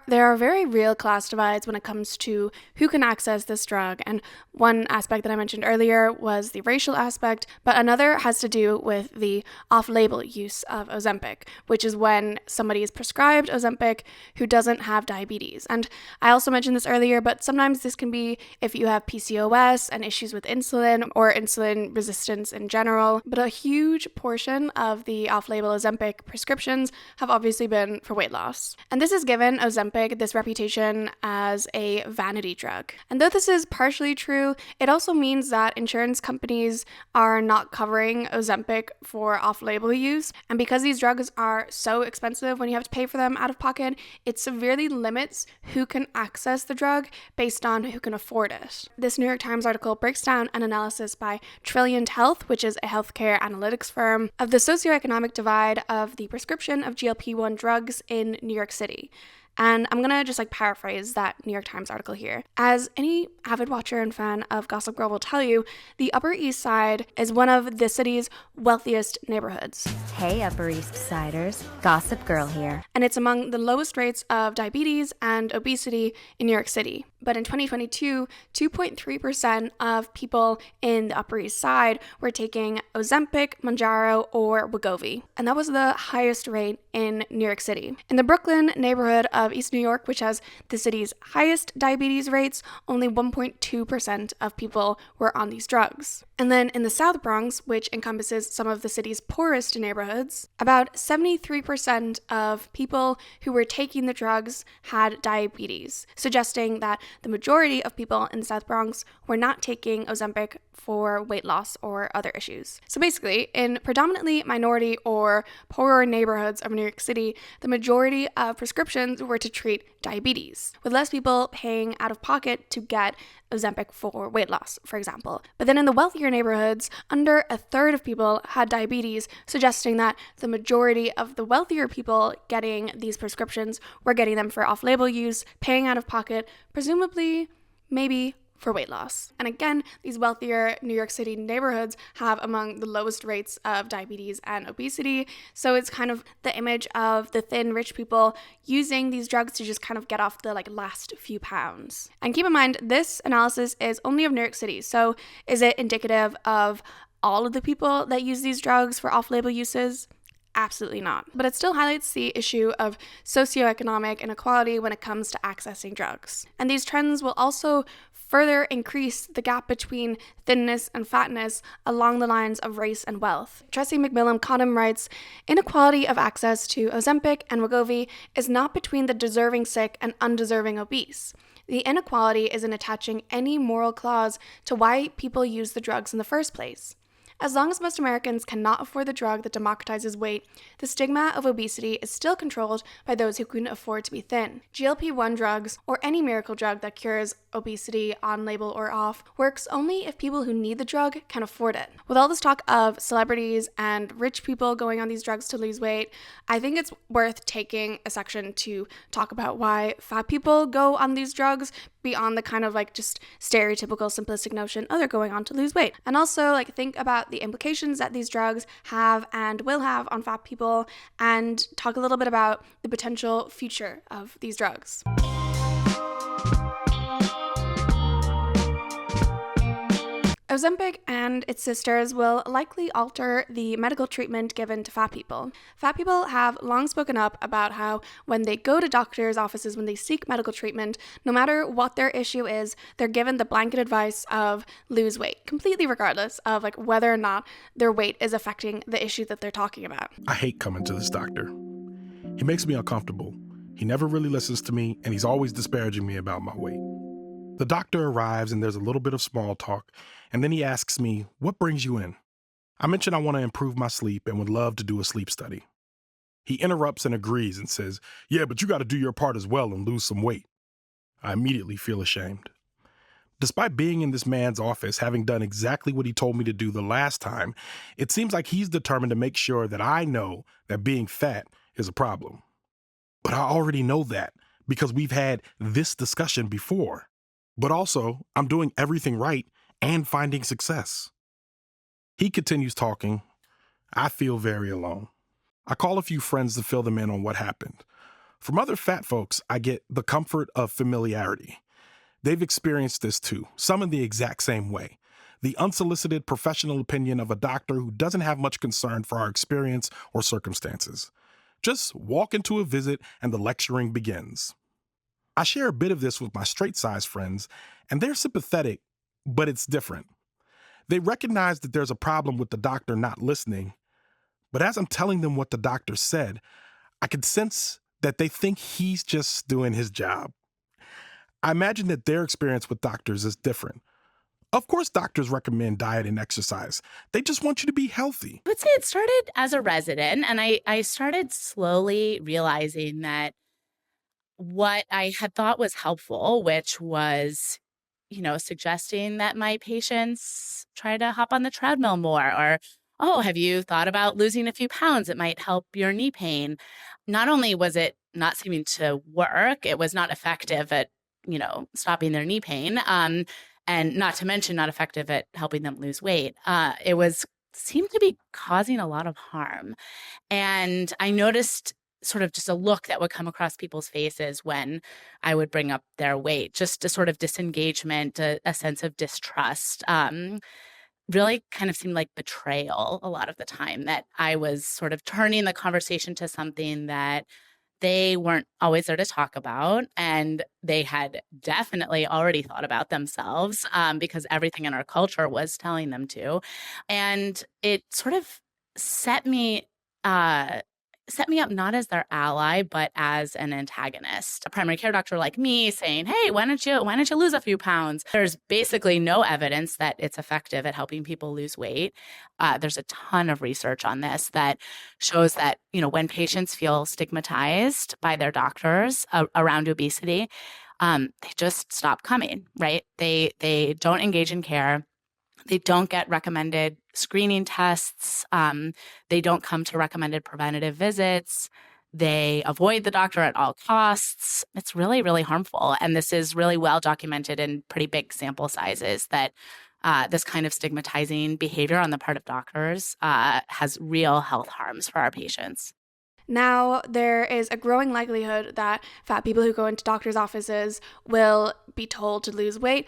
There are very real class divides when it comes to who can access this drug, and one aspect that I mentioned earlier was the racial aspect, but another has to do with the off-label use of Ozempic, which is when somebody is prescribed Ozempic who doesn't have diabetes. And I also mentioned this earlier, but sometimes this can be if you have PCOS and issues with insulin or insulin resistance in general, but a huge portion of the off-label Ozempic prescriptions have obviously been for weight loss. And this has given Ozempic this reputation as a vanity drug. And though this is partially true, it also means that insurance companies are not covering Ozempic for off-label use. And because these drugs are so expensive when you have to pay for them out of pocket, it severely limits who can access the drug based on who can afford it. This New York Times article breaks down an analysis by Trilliant Health, which is a healthcare analytics firm, of the socioeconomic divide of the prescription of GLP-1 drugs in New York City. And I'm gonna just paraphrase that New York Times article here. As any avid watcher and fan of Gossip Girl will tell you, the Upper East Side is one of the city's wealthiest neighborhoods. Hey, Upper East Siders, Gossip Girl here. And it's among the lowest rates of diabetes and obesity in New York City. But in 2022, 2.3% of people in the Upper East Side were taking Ozempic, Mounjaro, or Wegovy. And that was the highest rate in New York City. In the Brooklyn neighborhood of East New York, which has the city's highest diabetes rates, only 1.2% of people were on these drugs. And then in the South Bronx, which encompasses some of the city's poorest neighborhoods, about 73% of people who were taking the drugs had diabetes, suggesting that the majority of people in the South Bronx were not taking Ozempic for weight loss or other issues. So basically, in predominantly minority or poorer neighborhoods of New York City, the majority of prescriptions were to treat diabetes, with less people paying out of pocket to get Ozempic for weight loss, for example. But then in the wealthier neighborhoods, under a third of people had diabetes, suggesting that the majority of the wealthier people getting these prescriptions were getting them for off-label use, paying out of pocket, presumably, maybe for weight loss. And again, these wealthier New York City neighborhoods have among the lowest rates of diabetes and obesity. So it's kind of the image of the thin, rich people using these drugs to just kind of get off the last few pounds. And keep in mind, this analysis is only of New York City. So is it indicative of all of the people that use these drugs for off-label uses? Absolutely not. But it still highlights the issue of socioeconomic inequality when it comes to accessing drugs. And these trends will also further increase the gap between thinness and fatness along the lines of race and wealth. Tressie McMillan-Cottom writes, inequality of access to Ozempic and Wegovy is not between the deserving sick and undeserving obese. The inequality is in attaching any moral clause to why people use the drugs in the first place. As long as most Americans cannot afford the drug that democratizes weight, the stigma of obesity is still controlled by those who couldn't afford to be thin. GLP-1 drugs, or any miracle drug that cures obesity on label or off, works only if people who need the drug can afford it. With all this talk of celebrities and rich people going on these drugs to lose weight, I think it's worth taking a section to talk about why fat people go on these drugs beyond the kind of like just stereotypical simplistic notion, oh, they're going on to lose weight. And also like think about the implications that these drugs have and will have on fat people, and talk a little bit about the potential future of these drugs. Ozempic and its sisters will likely alter the medical treatment given to fat people. Fat people have long spoken up about how when they go to doctors' offices, when they seek medical treatment, no matter what their issue is, they're given the blanket advice of lose weight, completely regardless of like whether or not their weight is affecting the issue that they're talking about. I hate coming to this doctor. He makes me uncomfortable. He never really listens to me, and he's always disparaging me about my weight. The doctor arrives and there's a little bit of small talk, and then he asks me, what brings you in? I mention I want to improve my sleep and would love to do a sleep study. He interrupts and agrees and says, yeah, but you got to do your part as well and lose some weight. I immediately feel ashamed. Despite being in this man's office, having done exactly what he told me to do the last time, it seems like he's determined to make sure that I know that being fat is a problem. But I already know that because we've had this discussion before. But also, I'm doing everything right and finding success. He continues talking. I feel very alone. I call a few friends to fill them in on what happened. From other fat folks, I get the comfort of familiarity. They've experienced this too, some in the exact same way. The unsolicited professional opinion of a doctor who doesn't have much concern for our experience or circumstances. Just walk into a visit and the lecturing begins. I share a bit of this with my straight-sized friends, and they're sympathetic, but it's different. They recognize that there's a problem with the doctor not listening, but as I'm telling them what the doctor said, I can sense that they think he's just doing his job. I imagine that their experience with doctors is different. Of course, doctors recommend diet and exercise. They just want you to be healthy. I would say it started as a resident, and I started slowly realizing that what I had thought was helpful, which was, suggesting that my patients try to hop on the treadmill more, or, oh, have you thought about losing a few pounds? It might help your knee pain. Not only was it not seeming to work, it was not effective at, stopping their knee pain, and not to mention not effective at helping them lose weight. It seemed to be causing a lot of harm. And I noticed sort of just a look that would come across people's faces when I would bring up their weight, just a sort of disengagement, a sense of distrust, really kind of seemed like betrayal a lot of the time, that I was sort of turning the conversation to something that they weren't always there to talk about, and they had definitely already thought about themselves because everything in our culture was telling them to. And it sort of set me up not as their ally, but as an antagonist. A primary care doctor like me saying, hey, why don't you lose a few pounds? There's basically no evidence that it's effective at helping people lose weight. There's a ton of research on this that shows that, when patients feel stigmatized by their doctors around obesity, they just stop coming, right? They don't engage in care. They don't get recommended screening tests. They don't come to recommended preventative visits. They avoid the doctor at all costs. It's really, really harmful. And this is really well documented in pretty big sample sizes that this kind of stigmatizing behavior on the part of doctors has real health harms for our patients. Now, there is a growing likelihood that fat people who go into doctors' offices will be told to lose weight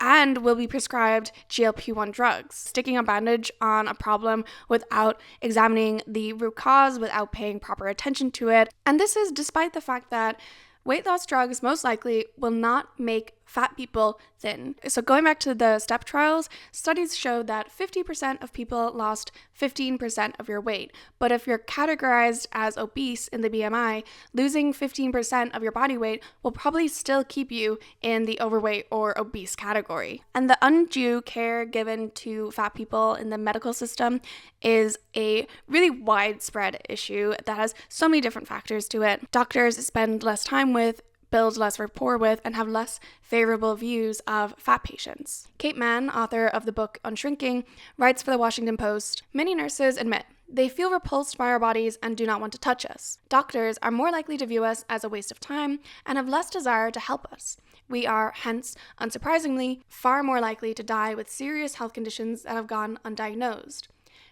and will be prescribed GLP-1 drugs, sticking a bandage on a problem without examining the root cause, without paying proper attention to it. And this is despite the fact that weight loss drugs most likely will not make fat people thin. So going back to the STEP trials, studies showed that 50% of people lost 15% of your weight. But if you're categorized as obese in the BMI, losing 15% of your body weight will probably still keep you in the overweight or obese category. And the undue care given to fat people in the medical system is a really widespread issue that has so many different factors to it. Doctors spend less time with, build less rapport with, and have less favorable views of fat patients. Kate Mann, author of the book On Shrinking, writes for the Washington Post, "Many nurses admit they feel repulsed by our bodies and do not want to touch us. Doctors are more likely to view us as a waste of time and have less desire to help us. We are, hence, unsurprisingly, far more likely to die with serious health conditions that have gone undiagnosed.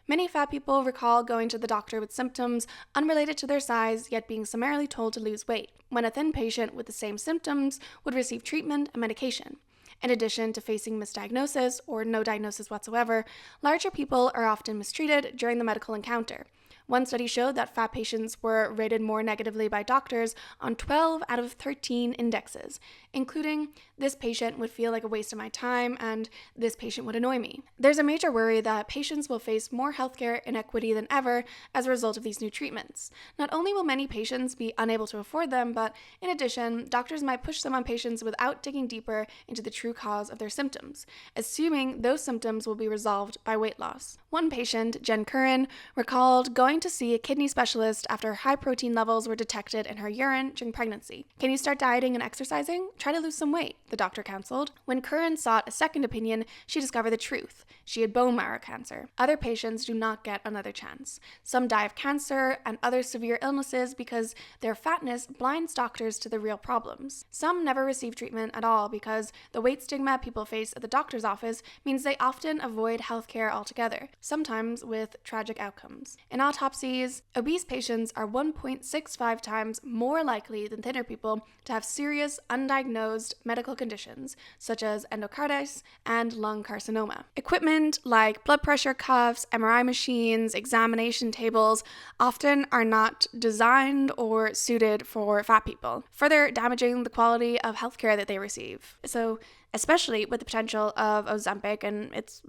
Many fat people recall going to the doctor with symptoms unrelated to their size, yet being summarily told to lose weight, when a thin patient with the same symptoms would receive treatment and medication. In addition to facing misdiagnosis or no diagnosis whatsoever, larger people are often mistreated during the medical encounter. One study showed that fat patients were rated more negatively by doctors on 12 out of 13 indexes, including this patient would feel like a waste of my time and this patient would annoy me. There's a major worry that patients will face more healthcare inequity than ever as a result of these new treatments. Not only will many patients be unable to afford them, but in addition, doctors might push them on patients without digging deeper into the true cause of their symptoms, assuming those symptoms will be resolved by weight loss. One patient, Jen Curran, recalled going to see a kidney specialist after high protein levels were detected in her urine during pregnancy. "Can you start dieting and exercising? Try to lose some weight," the doctor counseled. When Curran sought a second opinion, she discovered the truth. She had bone marrow cancer. Other patients do not get another chance. Some die of cancer and other severe illnesses because their fatness blinds doctors to the real problems. Some never receive treatment at all because the weight stigma people face at the doctor's office means they often avoid healthcare altogether, sometimes with tragic outcomes. In autopsies, obese patients are 1.65 times more likely than thinner people to have serious undiagnosed medical conditions such as endocarditis and lung carcinoma. Equipment like blood pressure cuffs, MRI machines, examination tables often are not designed or suited for fat people, further damaging the quality of healthcare that they receive. So especially with the potential of Ozempic and it's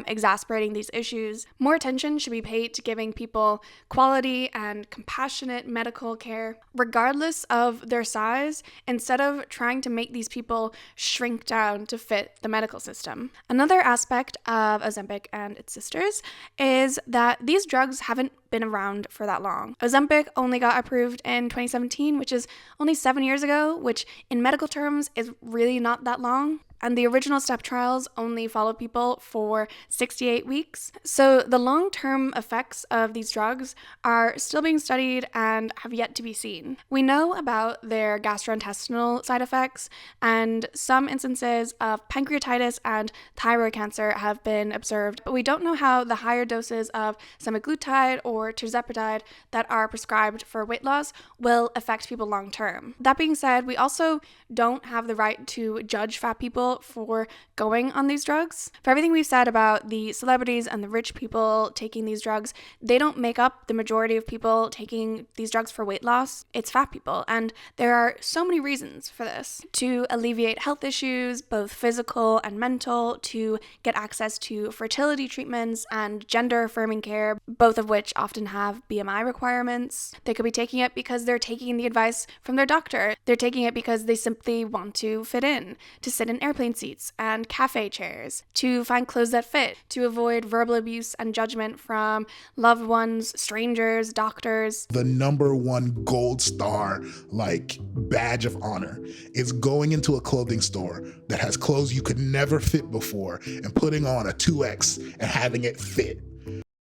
exasperating these issues, more attention should be paid to giving people quality and compassionate medical care, regardless of their size, instead of trying to make these people shrink down to fit the medical system. Another aspect of Ozempic and its sisters is that these drugs haven't been around for that long. Ozempic only got approved in 2017, which is only 7 years ago, which in medical terms is really not that long. And the original STEP trials only followed people for 68 weeks. So the long-term effects of these drugs are still being studied and have yet to be seen. We know about their gastrointestinal side effects, and some instances of pancreatitis and thyroid cancer have been observed, but we don't know how the higher doses of semaglutide or tirzepatide that are prescribed for weight loss will affect people long-term. That being said, we also don't have the right to judge fat people for going on these drugs. For everything we've said about the celebrities and the rich people taking these drugs, they don't make up the majority of people taking these drugs for weight loss. It's fat people. And there are so many reasons for this. To alleviate health issues, both physical and mental, to get access to fertility treatments and gender affirming care, both of which often have BMI requirements. They could be taking it because they're taking the advice from their doctor. They're taking it because they simply want to fit in, to sit in airplane seats and cafe chairs, to find clothes that fit, to avoid verbal abuse and judgment from loved ones, strangers, doctors. The number one gold star, badge of honor is going into a clothing store that has clothes you could never fit before and putting on a 2X and having it fit.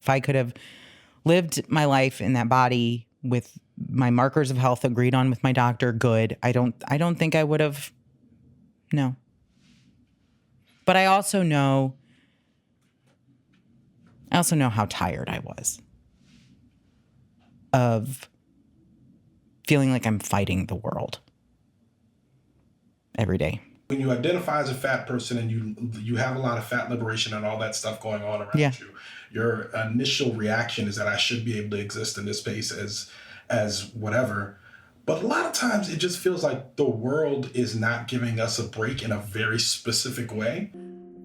If I could have lived my life in that body with my markers of health agreed on with my doctor, good. I don't think I would have. No. But I also know how tired I was of feeling like I'm fighting the world every day. When you identify as a fat person and you have a lot of fat liberation and all that stuff going on around you, your initial reaction is that I should be able to exist in this space as whatever. But a lot of times it just feels like the world is not giving us a break in a very specific way.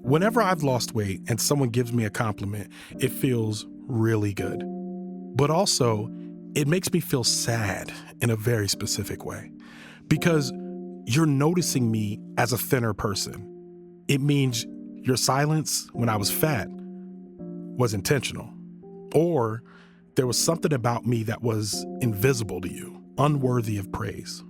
Whenever I've lost weight and someone gives me a compliment, it feels really good. But also, it makes me feel sad in a very specific way. Because you're noticing me as a thinner person. It means your silence when I was fat was intentional. Or there was something about me that was invisible to you, unworthy of praise.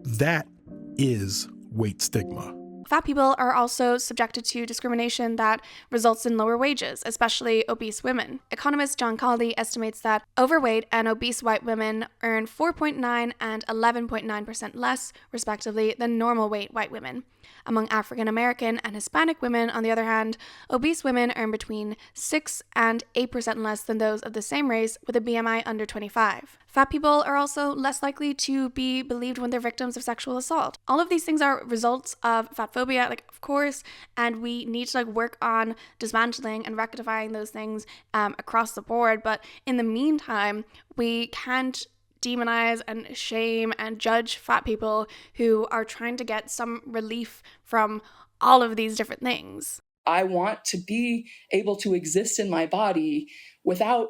That is weight stigma. Fat people are also subjected to discrimination that results in lower wages, especially obese women. Economist John Caldy estimates that overweight and obese white women earn 4.9% and 11.9% less, respectively, than normal weight white women. Among African American and Hispanic women, on the other hand, obese women earn between 6 and 8% less than those of the same race with a BMI under 25. Fat people are also less likely to be believed when they're victims of sexual assault. All of these things are results of fatphobia, of course, and we need to work on dismantling and rectifying those things across the board. But in the meantime, we can't demonize and shame and judge fat people who are trying to get some relief from all of these different things. I want to be able to exist in my body without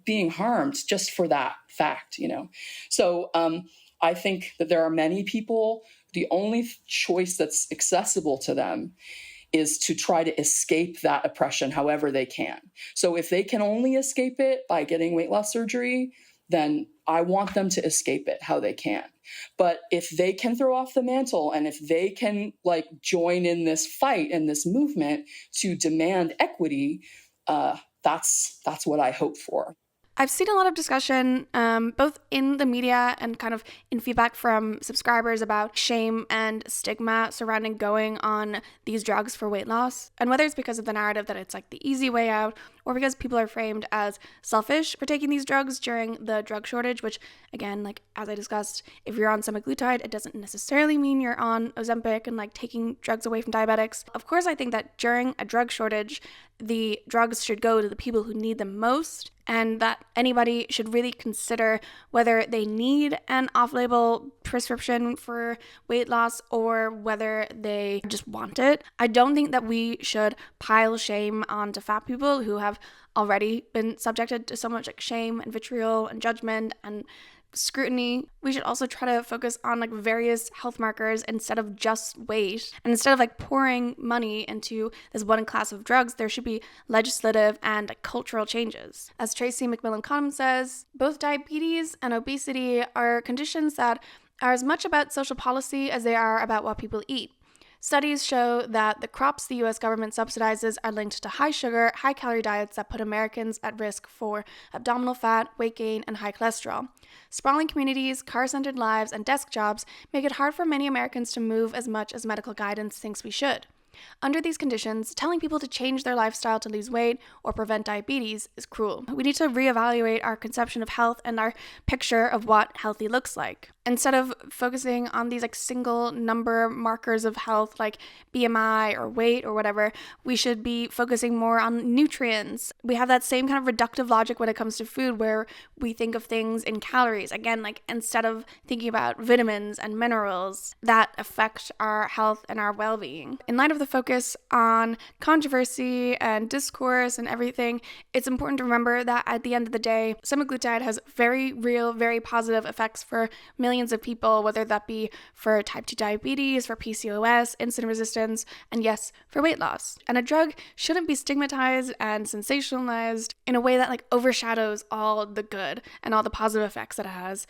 being harmed just for that fact, So I think that there are many people, the only choice that's accessible to them is to try to escape that oppression however they can. So if they can only escape it by getting weight loss surgery, then I want them to escape it how they can. But if they can throw off the mantle and if they can join in this fight and this movement to demand equity, that's what I hope for. I've seen a lot of discussion, both in the media and kind of in feedback from subscribers about shame and stigma surrounding going on these drugs for weight loss. And whether it's because of the narrative that it's the easy way out, or because people are framed as selfish for taking these drugs during the drug shortage, which, again, as I discussed, if you're on semaglutide, it doesn't necessarily mean you're on Ozempic and taking drugs away from diabetics. Of course, I think that during a drug shortage, the drugs should go to the people who need them most, and that anybody should really consider whether they need an off-label prescription for weight loss or whether they just want it. I don't think that we should pile shame onto fat people who have already been subjected to so much shame and vitriol and judgment and scrutiny. We should also try to focus on various health markers instead of just weight. And instead of pouring money into this one class of drugs, there should be legislative and cultural changes. As Tracy McMillan Cottom says, both diabetes and obesity are conditions that are as much about social policy as they are about what people eat. Studies show that the crops the U.S. government subsidizes are linked to high sugar, high calorie diets that put Americans at risk for abdominal fat, weight gain, and high cholesterol. Sprawling communities, car-centered lives, and desk jobs make it hard for many Americans to move as much as medical guidance thinks we should. Under these conditions, telling people to change their lifestyle to lose weight or prevent diabetes is cruel. We need to reevaluate our conception of health and our picture of what healthy looks like. Instead of focusing on these single number markers of health like BMI or weight or whatever, we should be focusing more on nutrients. We have that same kind of reductive logic when it comes to food where we think of things in calories. Again, instead of thinking about vitamins and minerals that affect our health and our well-being. In light of the focus on controversy and discourse and everything, it's important to remember that at the end of the day, semaglutide has very real, very positive effects for millions of people, whether that be for type 2 diabetes, for PCOS, insulin resistance, and yes, for weight loss. And a drug shouldn't be stigmatized and sensationalized in a way that overshadows all the good and all the positive effects that it has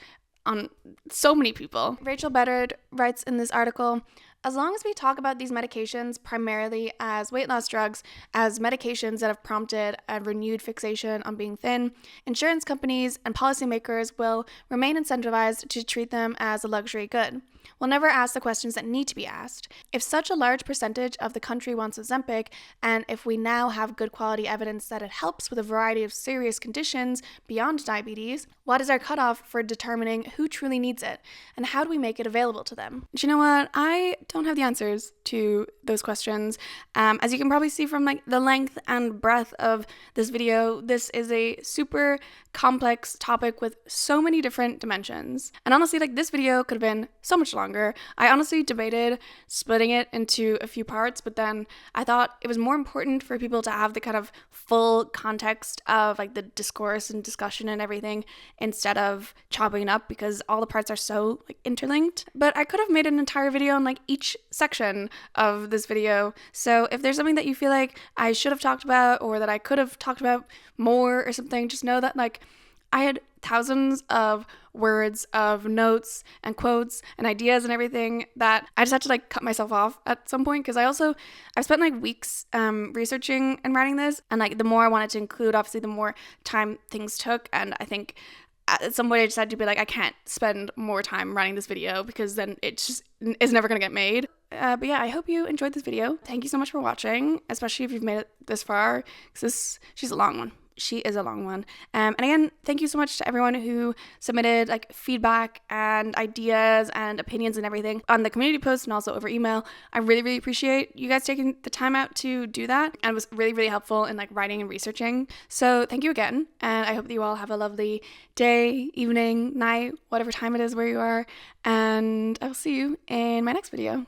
on so many people. Rachel Bedard writes in this article, as long as we talk about these medications primarily as weight loss drugs, as medications that have prompted a renewed fixation on being thin, insurance companies and policymakers will remain incentivized to treat them as a luxury good. will never ask the questions that need to be asked. If such a large percentage of the country wants Ozempic, and if we now have good quality evidence that it helps with a variety of serious conditions beyond diabetes, what is our cutoff for determining who truly needs it, and how do we make it available to them? Do you know what? I don't have the answers to those questions. As you can probably see from like the length and breadth of this video, this is a super complex topic with so many different dimensions. And honestly, like this video could have been so much longer. I honestly debated splitting it into a few parts, but then I thought it was more important for people to have the kind of full context of like the discourse and discussion and everything instead of chopping it up, because all the parts are so like interlinked. But I could have made an entire video on like each section of this video. So if there's something that you feel like I should have talked about or that I could have talked about more or something, just know that like I had thousands of words of notes and quotes and ideas and everything that I just had to like cut myself off at some point, because I've spent like weeks researching and writing this, and like the more I wanted to include, obviously the more time things took, and I think at some point I just had to be like, I can't spend more time writing this video because then it just is never gonna get made. But yeah, I hope you enjoyed this video. Thank you so much for watching, especially if you've made it this far, because she's a long one. She is a long one. And again, thank you so much to everyone who submitted like feedback and ideas and opinions and everything on the community post and also over email. I really, really appreciate you guys taking the time out to do that, and it was really, really helpful in like writing and researching. So thank you again, and I hope that you all have a lovely day, evening, night, whatever time it is where you are, and I will see you in my next video.